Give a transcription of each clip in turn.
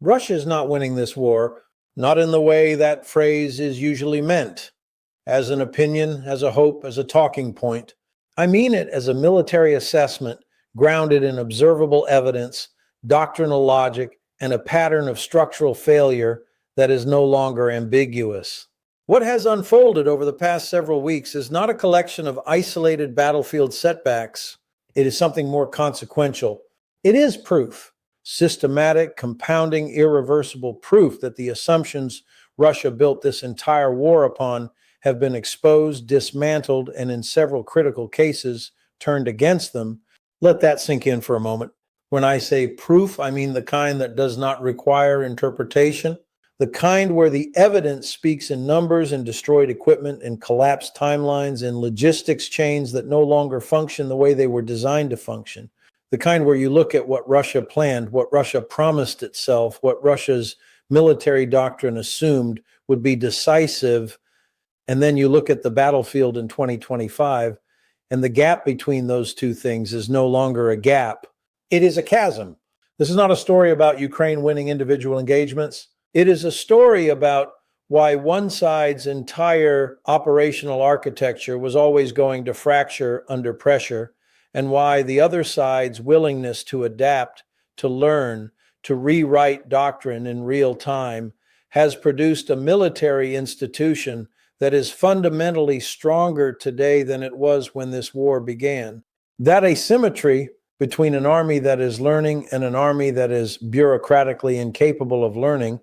Russia's not winning this war, not in the way that phrase is usually meant, as an opinion, as a hope, as a talking point. I mean it as a military assessment grounded in observable evidence, doctrinal logic, and a pattern of structural failure that is no longer ambiguous. What has unfolded over the past several weeks is not a collection of isolated battlefield setbacks. It is something more consequential. It is proof, systematic, compounding, irreversible proof that the assumptions Russia built this entire war upon have been exposed, dismantled, and in several critical cases turned against them. Let that sink in for a moment. When I say proof, I mean the kind that does not require interpretation, the kind where the evidence speaks in numbers and destroyed equipment and collapsed timelines and logistics chains that no longer function the way they were designed to function. The kind where you look at what Russia planned, what Russia promised itself, what Russia's military doctrine assumed would be decisive, and then you look at the battlefield in 2025, and the gap between those two things is no longer a gap. It is a chasm. This is not a story about Ukraine winning individual engagements. It is a story about why one side's entire operational architecture was always going to fracture under pressure, and why the other side's willingness to adapt, to learn, to rewrite doctrine in real time has produced a military institution that is fundamentally stronger today than it was when this war began. That asymmetry between an army that is learning and an army that is bureaucratically incapable of learning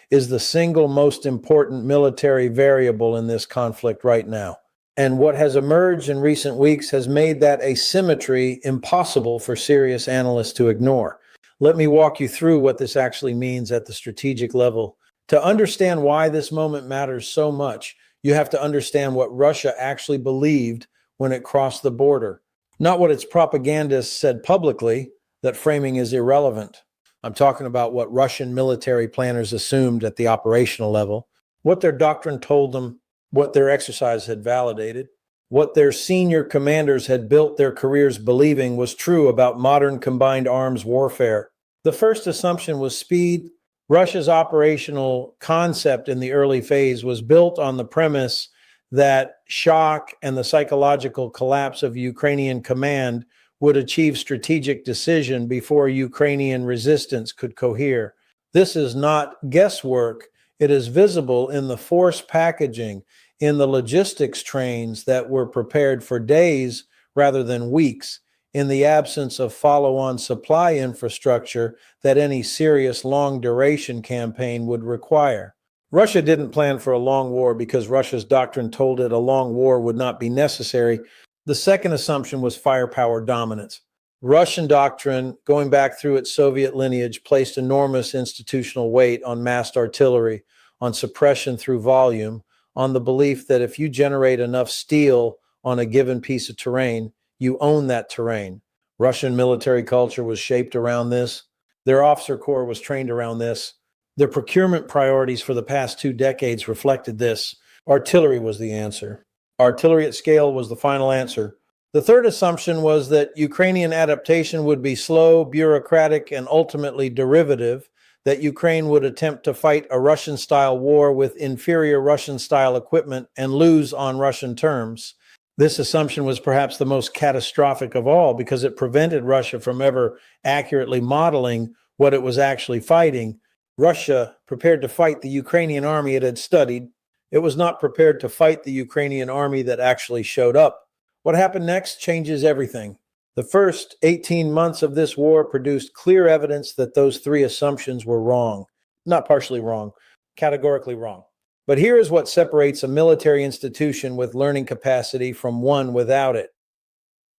is the single most important military variable in this conflict right now. And what has emerged in recent weeks has made that asymmetry impossible for serious analysts to ignore. Let me walk you through what this actually means at the strategic level. To understand why this moment matters so much, you have to understand what Russia actually believed when it crossed the border. Not what its propagandists said publicly, that framing is irrelevant. I'm talking about what Russian military planners assumed at the operational level, what their doctrine told them, what their exercise had validated, what their senior commanders had built their careers believing was true about modern combined arms warfare. The first assumption was speed. Russia's operational concept in the early phase was built on the premise that shock and the psychological collapse of Ukrainian command would achieve strategic decision before Ukrainian resistance could cohere. This is not guesswork. It is visible in the force packaging, in the logistics trains that were prepared for days rather than weeks, in the absence of follow-on supply infrastructure that any serious long-duration campaign would require. Russia didn't plan for a long war because Russia's doctrine told it a long war would not be necessary. The second assumption was firepower dominance. Russian doctrine, going back through its Soviet lineage, placed enormous institutional weight on massed artillery, on suppression through volume, on the belief that if you generate enough steel on a given piece of terrain, you own that terrain. Russian military culture was shaped around this. Their officer corps was trained around this. Their procurement priorities for the past 2 decades reflected this. Artillery was the answer. Artillery at scale was the final answer. The third assumption was that Ukrainian adaptation would be slow, bureaucratic, and ultimately derivative, that Ukraine would attempt to fight a Russian-style war with inferior Russian-style equipment and lose on Russian terms. This assumption was perhaps the most catastrophic of all because it prevented Russia from ever accurately modeling what it was actually fighting. Russia, prepared to fight the Ukrainian army it had studied, it was not prepared to fight the Ukrainian army that actually showed up. What happened next changes everything. The first 18 months of this war produced clear evidence that those 3 assumptions were wrong. Not partially wrong, categorically wrong. But here is what separates a military institution with learning capacity from one without it.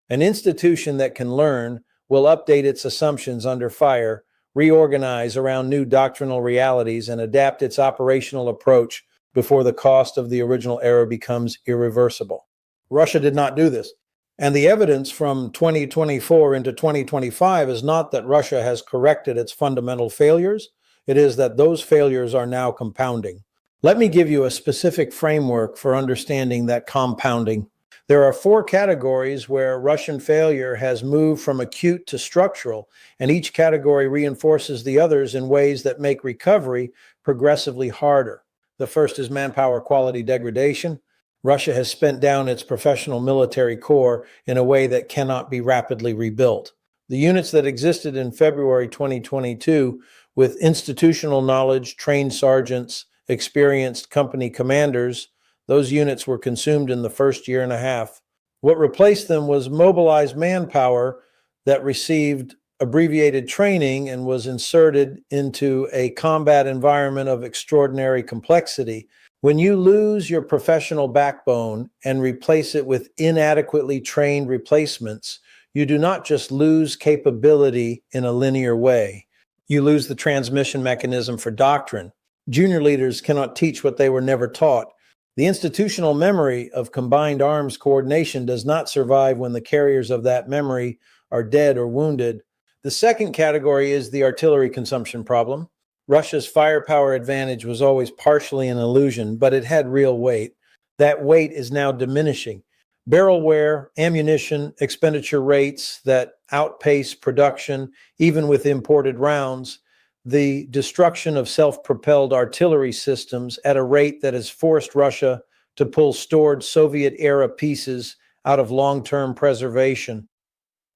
An institution that can learn will update its assumptions under fire, reorganize around new doctrinal realities, and adapt its operational approach before the cost of the original error becomes irreversible. Russia did not do this. And the evidence from 2024 into 2025 is not that Russia has corrected its fundamental failures. It is that those failures are now compounding. Let me give you a specific framework for understanding that compounding. There are four categories where Russian failure has moved from acute to structural, and each category reinforces the others in ways that make recovery progressively harder. The first is manpower quality degradation. Russia has spent down its professional military corps in a way that cannot be rapidly rebuilt. The units that existed in February 2022 with institutional knowledge, trained sergeants, experienced company commanders, those units were consumed in the first year and a half. What replaced them was mobilized manpower that received abbreviated training and was inserted into a combat environment of extraordinary complexity. When you lose your professional backbone and replace it with inadequately trained replacements, you do not just lose capability in a linear way. You lose the transmission mechanism for doctrine. Junior leaders cannot teach what they were never taught. The institutional memory of combined arms coordination does not survive when the carriers of that memory are dead or wounded. The second category is the artillery consumption problem. Russia's firepower advantage was always partially an illusion, but it had real weight. That weight is now diminishing. Barrel wear, ammunition, expenditure rates that outpace production, even with imported rounds, the destruction of self-propelled artillery systems at a rate that has forced Russia to pull stored Soviet-era pieces out of long-term preservation.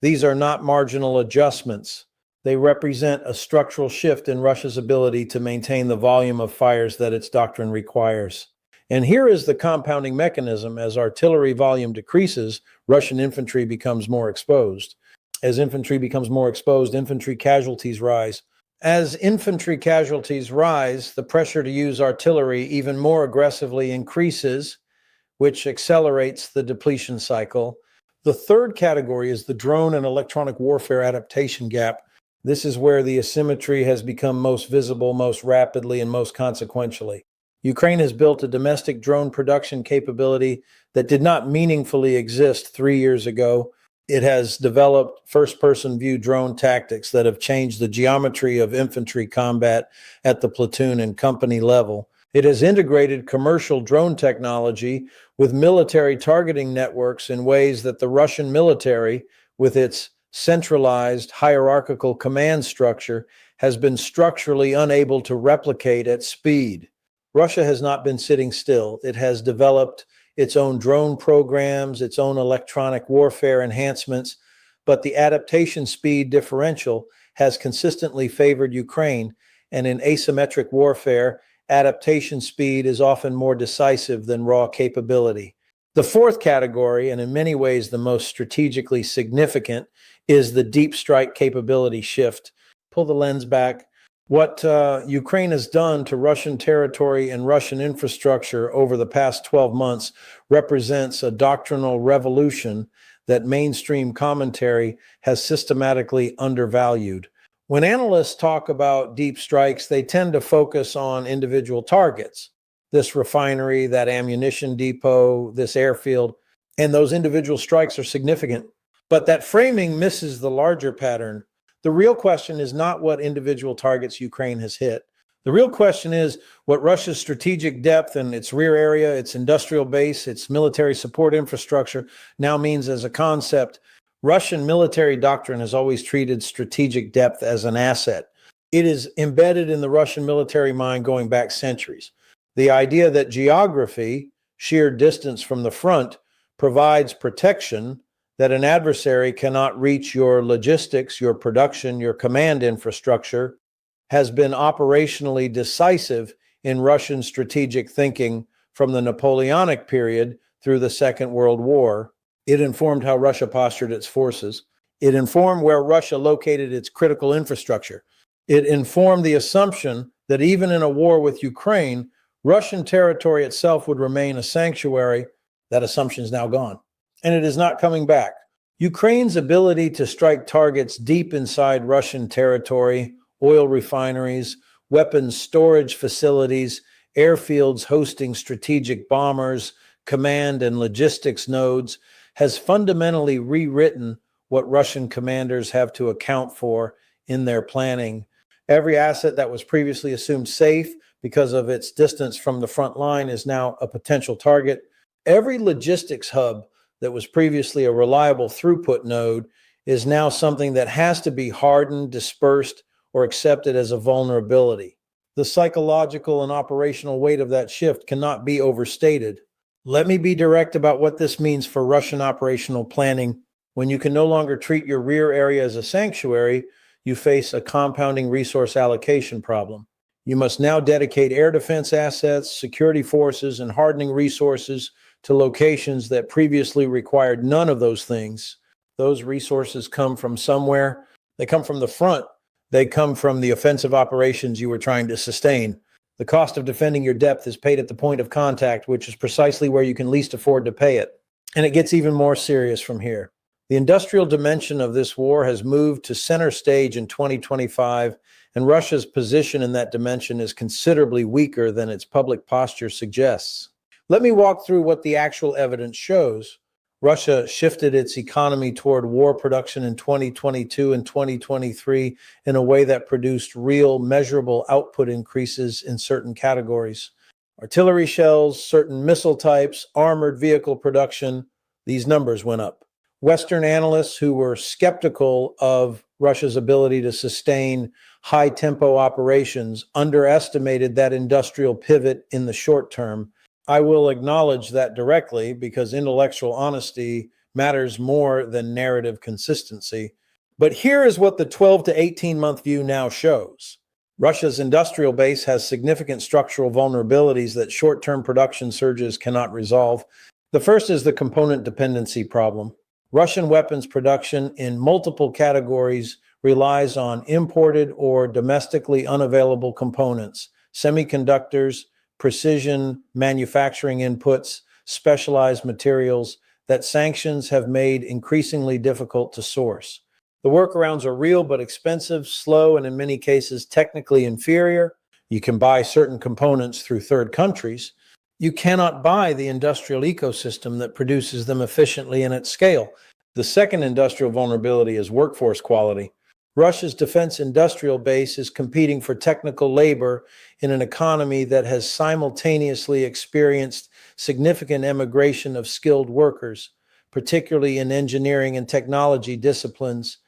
These are not marginal adjustments. They represent a structural shift in Russia's ability to maintain the volume of fires that its doctrine requires. And here is the compounding mechanism. As artillery volume decreases, Russian infantry becomes more exposed. As infantry becomes more exposed, infantry casualties rise. As infantry casualties rise, the pressure to use artillery even more aggressively increases, which accelerates the depletion cycle. The third category is the drone and electronic warfare adaptation gap. This is where the asymmetry has become most visible, most rapidly, and most consequentially. Ukraine has built a domestic drone production capability that did not meaningfully exist 3 years ago. It has developed first-person view drone tactics that have changed the geometry of infantry combat at the platoon and company level. It has integrated commercial drone technology with military targeting networks in ways that the Russian military, with its centralized hierarchical command structure, has been structurally unable to replicate at speed. Russia has not been sitting still. It has developed its own drone programs, its own electronic warfare enhancements, but the adaptation speed differential has consistently favored Ukraine, and in asymmetric warfare, adaptation speed is often more decisive than raw capability. The fourth category, and in many ways the most strategically significant, is the deep strike capability shift. Pull the lens back. What Ukraine has done to Russian territory and Russian infrastructure over the past 12 months represents a doctrinal revolution that mainstream commentary has systematically undervalued. When analysts talk about deep strikes, they tend to focus on individual targets, this refinery, that ammunition depot, this airfield, and those individual strikes are significant. But that framing misses the larger pattern. The real question is not what individual targets Ukraine has hit. The real question is what Russia's strategic depth and its rear area, its industrial base, its military support infrastructure now means as a concept. Russian military doctrine has always treated strategic depth as an asset. It is embedded in the Russian military mind going back centuries. The idea that geography, sheer distance from the front, provides protection, that an adversary cannot reach your logistics, your production, your command infrastructure, has been operationally decisive in Russian strategic thinking from the Napoleonic period through the Second World War. It informed how Russia postured its forces. It informed where Russia located its critical infrastructure. It informed the assumption that even in a war with Ukraine, Russian territory itself would remain a sanctuary. That assumption is now gone, and it is not coming back. Ukraine's ability to strike targets deep inside Russian territory, oil refineries, weapons storage facilities, airfields hosting strategic bombers, command and logistics nodes, has fundamentally rewritten what Russian commanders have to account for in their planning. Every asset that was previously assumed safe because of its distance from the front line is now a potential target. Every logistics hub that was previously a reliable throughput node is now something that has to be hardened, dispersed, or accepted as a vulnerability. The psychological and operational weight of that shift cannot be overstated. Let me be direct about what this means for Russian operational planning. When you can no longer treat your rear area as a sanctuary, you face a compounding resource allocation problem. You must now dedicate air defense assets, security forces, and hardening resources to locations that previously required none of those things. Those resources come from somewhere. They come from the front. They come from the offensive operations you were trying to sustain. The cost of defending your depth is paid at the point of contact, which is precisely where you can least afford to pay it. And it gets even more serious from here. The industrial dimension of this war has moved to center stage in 2025, and Russia's position in that dimension is considerably weaker than its public posture suggests. Let me walk through what the actual evidence shows. Russia shifted its economy toward war production in 2022 and 2023 in a way that produced real, measurable output increases in certain categories. Artillery shells, certain missile types, armored vehicle production, these numbers went up. Western analysts who were skeptical of Russia's ability to sustain high-tempo operations underestimated that industrial pivot in the short term. I will acknowledge that directly because intellectual honesty matters more than narrative consistency. But here is what the 12 to 18-month view now shows. Russia's industrial base has significant structural vulnerabilities that short-term production surges cannot resolve. The first is the component dependency problem. Russian weapons production in multiple categories relies on imported or domestically unavailable components, semiconductors, precision manufacturing inputs, specialized materials that sanctions have made increasingly difficult to source. The workarounds are real but expensive, slow, and in many cases technically inferior. You can buy certain components through third countries. You cannot buy the industrial ecosystem that produces them efficiently and at scale. The second industrial vulnerability is workforce quality. Russia's defense industrial base is competing for technical labor in an economy that has simultaneously experienced significant emigration of skilled workers, particularly in engineering and technology disciplines,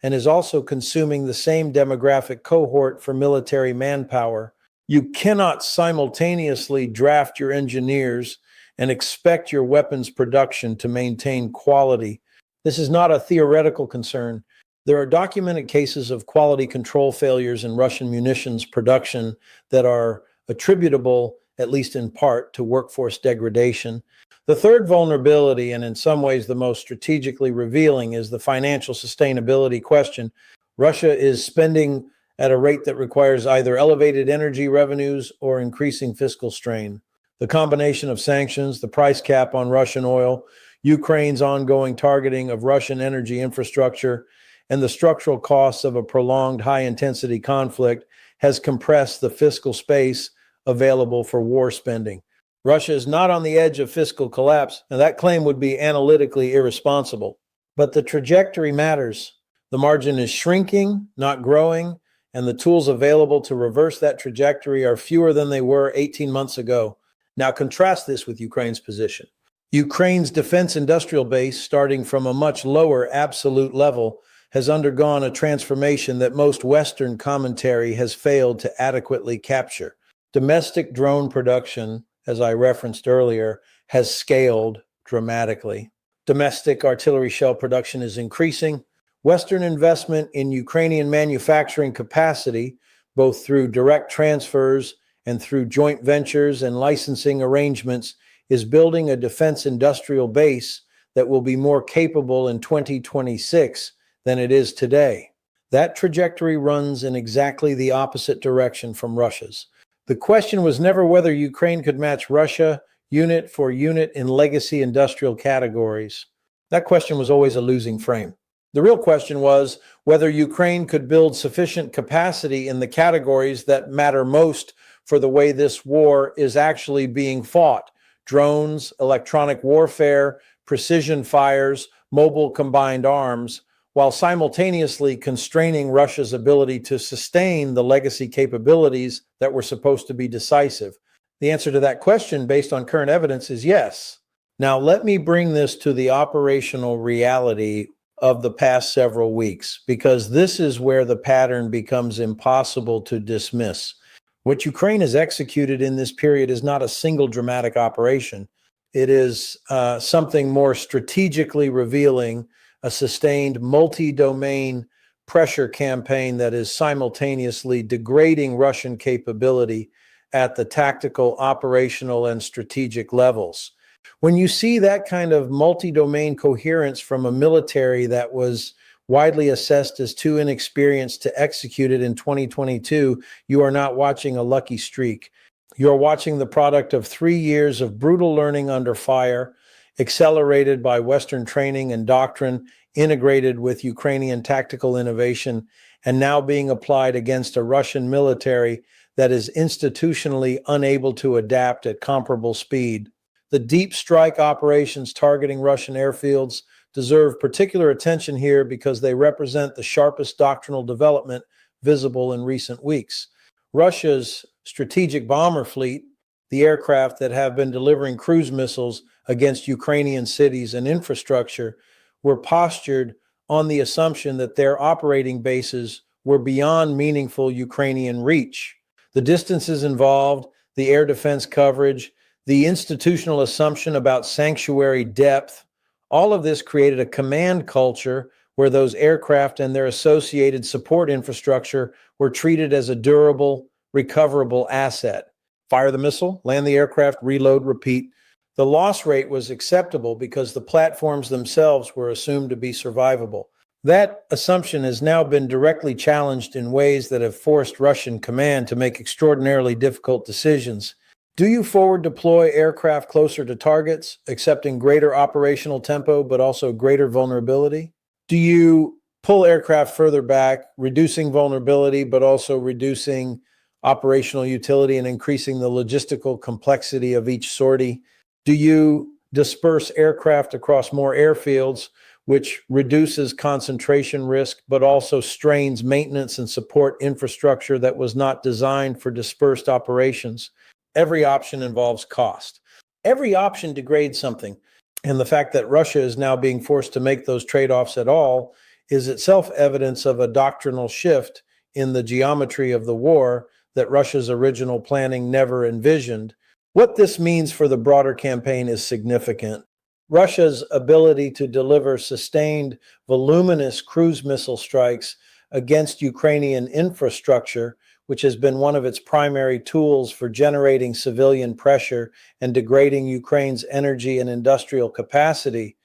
and is also consuming the same demographic cohort for military manpower. You cannot simultaneously draft your engineers and expect your weapons production to maintain quality. This is not a theoretical concern. There are documented cases of quality control failures in Russian munitions production that are attributable, at least in part, to workforce degradation. The third vulnerability, and in some ways the most strategically revealing, is the financial sustainability question. Russia is spending at a rate that requires either elevated energy revenues or increasing fiscal strain. The combination of sanctions, the price cap on Russian oil, Ukraine's ongoing targeting of Russian energy infrastructure, and the structural costs of a prolonged high-intensity conflict has compressed the fiscal space available for war spending. Russia is not on the edge of fiscal collapse, and that claim would be analytically irresponsible. But the trajectory matters. The margin is shrinking, not growing, and the tools available to reverse that trajectory are fewer than they were 18 months ago. Now contrast this with Ukraine's position. Ukraine's defense industrial base, starting from a much lower absolute level, has undergone a transformation that most Western commentary has failed to adequately capture. Domestic drone production, as I referenced earlier, has scaled dramatically. Domestic artillery shell production is increasing. Western investment in Ukrainian manufacturing capacity, both through direct transfers and through joint ventures and licensing arrangements, is building a defense industrial base that will be more capable in 2026 than it is today. That trajectory runs in exactly the opposite direction from Russia's. The question was never whether Ukraine could match Russia unit for unit in legacy industrial categories. That question was always a losing frame. The real question was whether Ukraine could build sufficient capacity in the categories that matter most for the way this war is actually being fought: drones, electronic warfare, precision fires, mobile combined arms, while simultaneously constraining Russia's ability to sustain the legacy capabilities that were supposed to be decisive. The answer to that question, based on current evidence, is yes. Now, let me bring this to the operational reality of the past several weeks, because this is where the pattern becomes impossible to dismiss. What Ukraine has executed in this period is not a single dramatic operation. It is something more strategically revealing, a sustained multi-domain pressure campaign that is simultaneously degrading Russian capability at the tactical, operational, and strategic levels. When you see that kind of multi-domain coherence from a military that was widely assessed as too inexperienced to execute it in 2022, you are not watching a lucky streak. You're watching the product of 3 years of brutal learning under fire, accelerated by Western training and doctrine, integrated with Ukrainian tactical innovation, and now being applied against a Russian military that is institutionally unable to adapt at comparable speed. The deep strike operations targeting Russian airfields deserve particular attention here because they represent the sharpest doctrinal development visible in recent weeks. Russia's strategic bomber fleet, the aircraft that have been delivering cruise missiles against Ukrainian cities and infrastructure, were postured on the assumption that their operating bases were beyond meaningful Ukrainian reach. The distances involved, the air defense coverage, the institutional assumption about sanctuary depth, all of this created a command culture where those aircraft and their associated support infrastructure were treated as a durable, recoverable asset. Fire the missile, land the aircraft, reload, repeat. The loss rate was acceptable because the platforms themselves were assumed to be survivable. That assumption has now been directly challenged in ways that have forced Russian command to make extraordinarily difficult decisions. Do you forward deploy aircraft closer to targets, accepting greater operational tempo but also greater vulnerability? Do you pull aircraft further back, reducing vulnerability but also reducing operational utility and increasing the logistical complexity of each sortie? Do you disperse aircraft across more airfields, which reduces concentration risk but also strains maintenance and support infrastructure that was not designed for dispersed operations? Every option involves cost. Every option degrades something. And the fact that Russia is now being forced to make those trade-offs at all is itself evidence of a doctrinal shift in the geometry of the war that Russia's original planning never envisioned. What this means for the broader campaign is significant. Russia's ability to deliver sustained, voluminous cruise missile strikes against Ukrainian infrastructure, which has been one of its primary tools for generating civilian pressure and degrading Ukraine's energy and industrial capacity,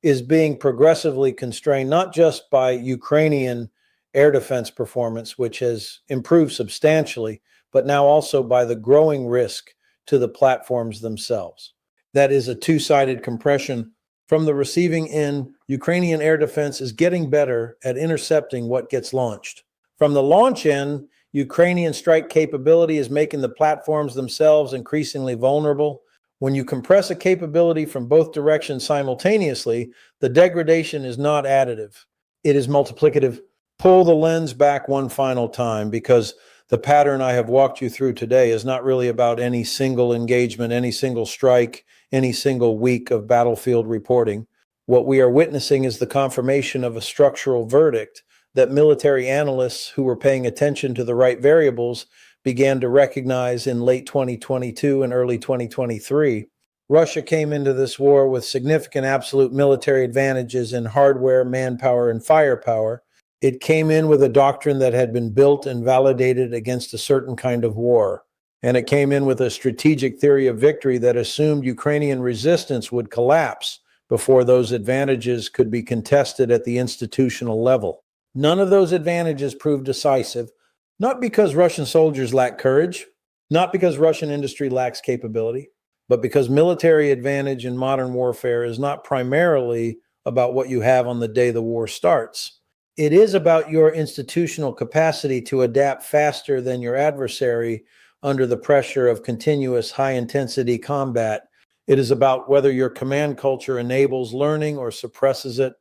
is being progressively constrained not just by Ukrainian air defense performance, which has improved substantially, but now also by the growing risk to the platforms themselves. That is a two-sided compression. From the receiving end, Ukrainian air defense is getting better at intercepting what gets launched. From the launch end, Ukrainian strike capability is making the platforms themselves increasingly vulnerable. When you compress a capability from both directions simultaneously, the degradation is not additive. It is multiplicative. Pull the lens back one final time, because the pattern I have walked you through today is not really about any single engagement, any single strike, any single week of battlefield reporting. What we are witnessing is the confirmation of a structural verdict that military analysts who were paying attention to the right variables began to recognize in late 2022 and early 2023. Russia came into this war with significant absolute military advantages in hardware, manpower, and firepower. It came in with a doctrine that had been built and validated against a certain kind of war. And it came in with a strategic theory of victory that assumed Ukrainian resistance would collapse before those advantages could be contested at the institutional level. None of those advantages proved decisive, not because Russian soldiers lack courage, not because Russian industry lacks capability, but because military advantage in modern warfare is not primarily about what you have on the day the war starts. It is about your institutional capacity to adapt faster than your adversary under the pressure of continuous high-intensity combat. It is about whether your command culture enables learning or suppresses it.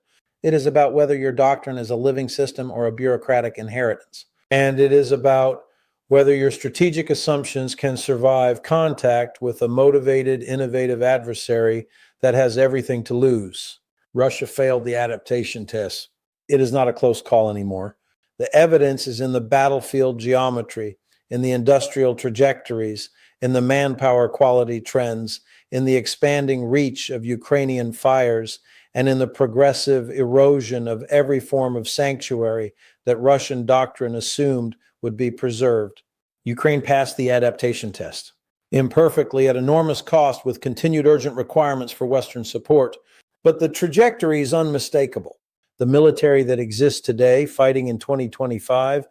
It is about whether your doctrine is a living system or a bureaucratic inheritance. And it is about whether your strategic assumptions can survive contact with a motivated, innovative adversary that has everything to lose. Russia failed the adaptation test. It is not a close call anymore. The evidence is in the battlefield geometry, in the industrial trajectories, in the manpower quality trends, in the expanding reach of Ukrainian fires, and in the progressive erosion of every form of sanctuary that Russian doctrine assumed would be preserved. Ukraine passed the adaptation test, imperfectly at enormous cost with continued urgent requirements for Western support. But the trajectory is unmistakable. The military that exists today, fighting in 2025,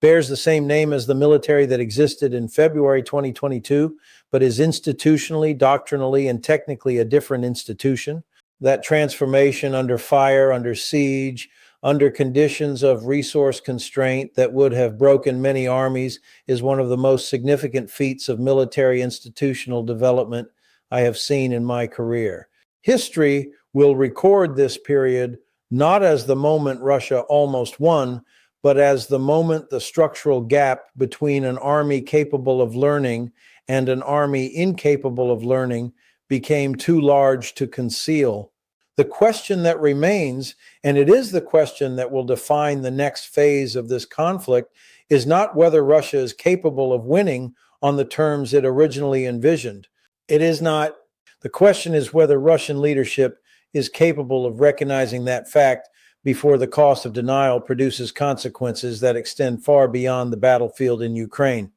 bears the same name as the military that existed in February 2022, but is institutionally, doctrinally, and technically a different institution. That transformation under fire, under siege, under conditions of resource constraint that would have broken many armies is one of the most significant feats of military institutional development I have seen in my career. History will record this period not as the moment Russia almost won, but as the moment the structural gap between an army capable of learning and an army incapable of learning became too large to conceal. The question that remains, and it is the question that will define the next phase of this conflict, is not whether Russia is capable of winning on the terms it originally envisioned. It is not. The question is whether Russian leadership is capable of recognizing that fact before the cost of denial produces consequences that extend far beyond the battlefield in Ukraine.